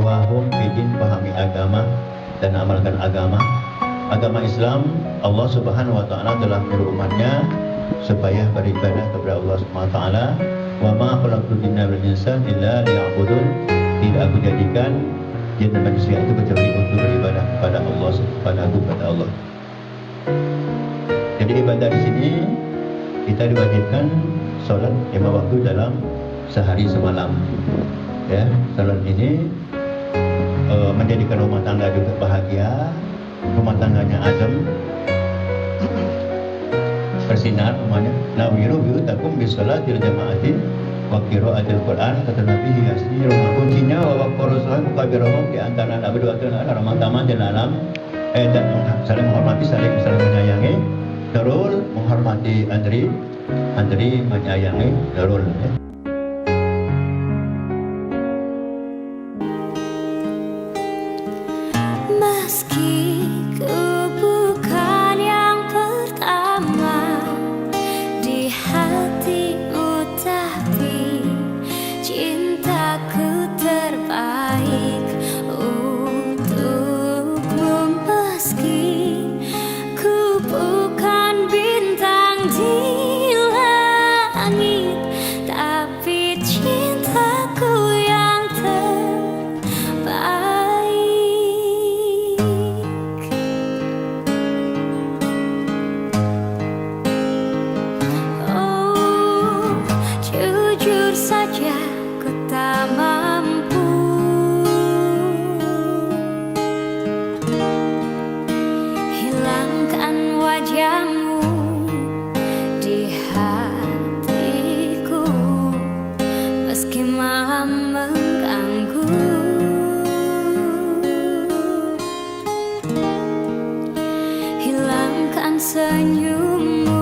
wahum bidin, pahami agama dan amalkan agama. Agama Islam, Allah Subhanahu wa taala telah menyuruh umatnya supaya beribadah kepada Allah Subhanahu wa taala. Wa ma khalaqtul jinna wal insa illa liya'budun. Tidak aku jadikan jin dan manusia itu kecuali untuk beribadah kepada Allah, kepada Allah. Jadi ibadah di sini kita diwajibkan sholat 5 waktu dalam sehari semalam. Ya, sholat ini menjadikan rumah tangga juga bahagia, rumah tangganya adem, bersinar rumahnya. Nawiru takum bisolatil jamaatin wa qiraatil Quran, kata Nabi hiasni rumah kuncinya wa waqarusuha mukabirohum, di antara abdul rumah taman dan alam dan saling menghormati, saling menyayangi. Darul menghormati Andri menyayangi Darul, ya. Meski ku bukan yang pertama di hatimu, tapi cintaku terbaik untukmu. Meski ku bukan bintang di langit, tapi cintaku yang terbaik. Oh, jujur saja ku tak mampu hilangkan wajahmu di hatiku, meski maha mengganggu. Hilangkan senyummu